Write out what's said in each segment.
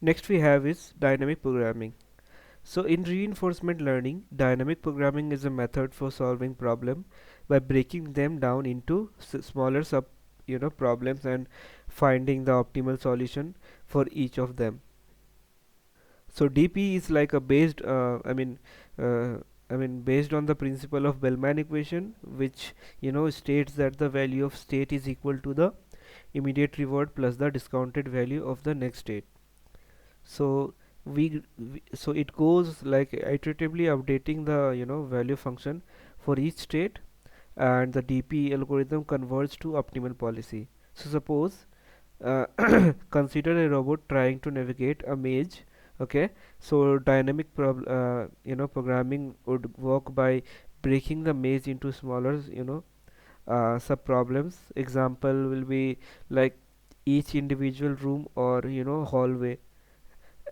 Next we have is dynamic programming. So in reinforcement learning, dynamic programming is a method for solving problem by breaking them down into smaller sub problems and finding the optimal solution for each of them. So DP is like a based uh, based on the principle of Bellman equation, which states that the value of state is equal to the immediate reward plus the discounted value of the next state. So so it goes like iteratively updating the value function for each state, and the DP algorithm converts to optimal policy. So suppose consider a robot trying to navigate a maze. Okay, so dynamic programming would work by breaking the maze into smaller sub problems. Example will be like each individual room or hallway,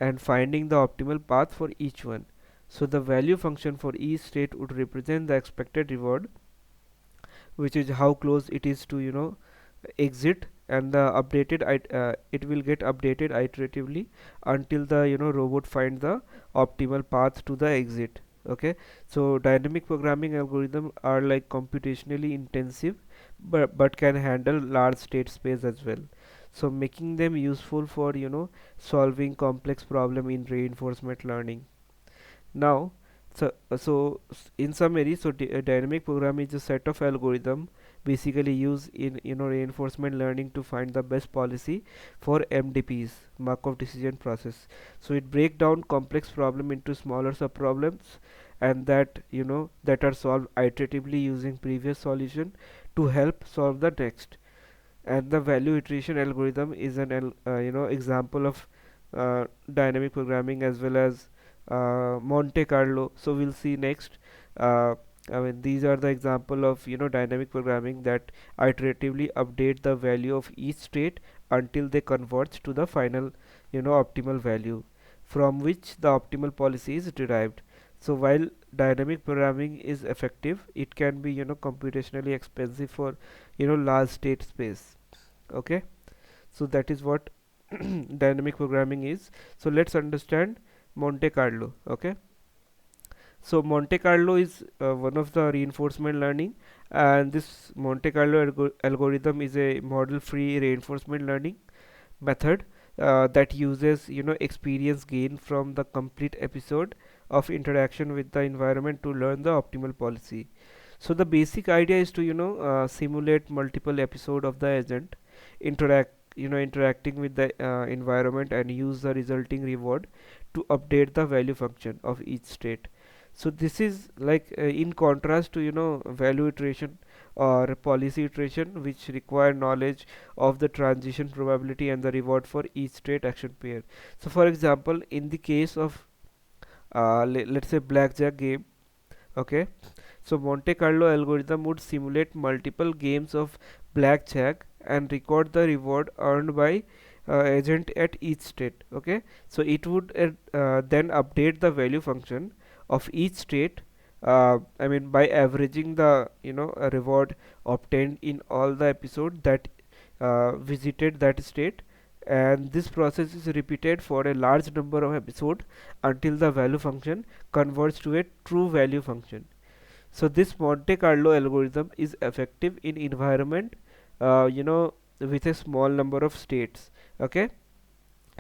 and finding the optimal path for each one. So the value function for each state would represent the expected reward, which is how close it is to exit, and the it will get updated iteratively until the robot find the optimal path to the exit. Okay, so dynamic programming algorithms are like computationally intensive, but can handle large state space as well, so making them useful for solving complex problem in reinforcement learning. Now, in summary, dynamic programming is a set of algorithm basically used in reinforcement learning to find the best policy for MDPs, Markov Decision Process. So it break down complex problem into smaller subproblems, and that are solved iteratively using previous solution to help solve the next. And the value iteration algorithm is an example of dynamic programming, as well as Monte Carlo. So we'll see next. These are the example of dynamic programming that iteratively update the value of each state until they converge to the final optimal value, from which the optimal policy is derived. So while dynamic programming is effective, it can be computationally expensive for large state space. Okay, so that is what dynamic programming is. So let's understand Monte Carlo. Okay, so Monte Carlo is one of the reinforcement learning, and this Monte Carlo algorithm is a model free reinforcement learning method that uses experience gain from the complete episode of interaction with the environment to learn the optimal policy. So the basic idea is to simulate multiple episode of the agent interacting with the environment, and use the resulting reward to update the value function of each state. So this is like in contrast to value iteration or policy iteration, which require knowledge of the transition probability and the reward for each state action pair. So for example, in the case of let's say blackjack game. Okay, so Monte Carlo algorithm would simulate multiple games of blackjack and record the reward earned by agent at each state. Okay, so it would then update the value function of each state. By averaging the reward obtained in all the episode that visited that state, and this process is repeated for a large number of episodes until the value function converts to a true value function. So this Monte Carlo algorithm is effective in environment with a small number of states. Okay,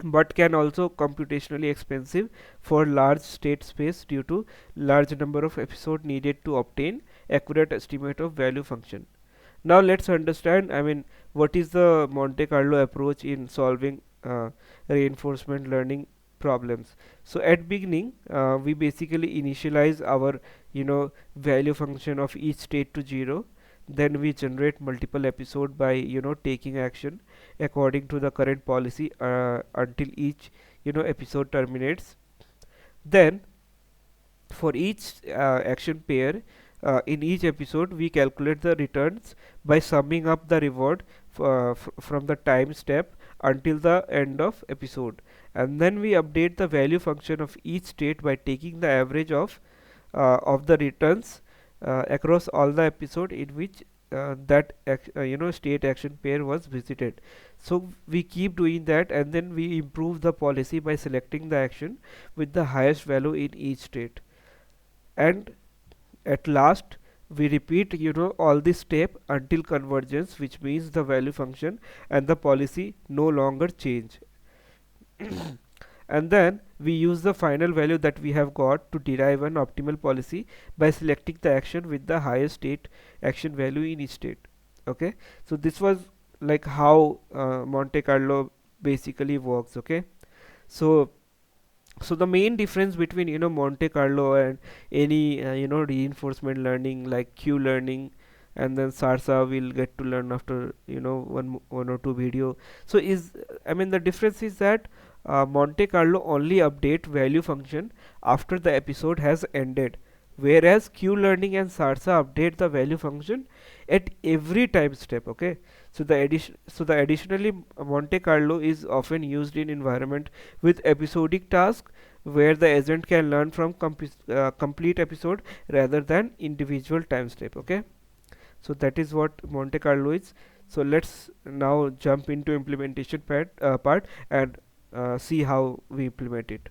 but can also computationally expensive for large state space due to large number of episodes needed to obtain accurate estimate of value function. Now let's understand, what is the Monte Carlo approach in solving reinforcement learning problems. So at beginning, we basically initialize our value function of each state to 0. Then we generate multiple episode by taking action according to the current policy until each episode terminates. Then for each action pair in each episode, we calculate the returns by summing up the reward from the time step until the end of episode, and then we update the value function of each state by taking the average of the returns across all the episode in which state action pair was visited. So we keep doing that, and then we improve the policy by selecting the action with the highest value in each state. And at last, we repeat all this step until convergence, which means the value function and the policy no longer change. And then we use the final value that we have got to derive an optimal policy by selecting the action with the highest state action value in each state. Okay, so this was like how Monte Carlo basically works. Okay, so the main difference between Monte Carlo and any reinforcement learning like Q learning, and then Sarsa we'll get to learn after one or two video. So is I mean the difference is that Monte Carlo only update value function after the episode has ended, whereas Q learning and Sarsa update the value function at every time step. Okay, so the additionally Monte Carlo is often used in environment with episodic tasks where the agent can learn from complete episode rather than individual time step. Okay, so that is what Monte Carlo is. So let's now jump into implementation part and see how we implement it.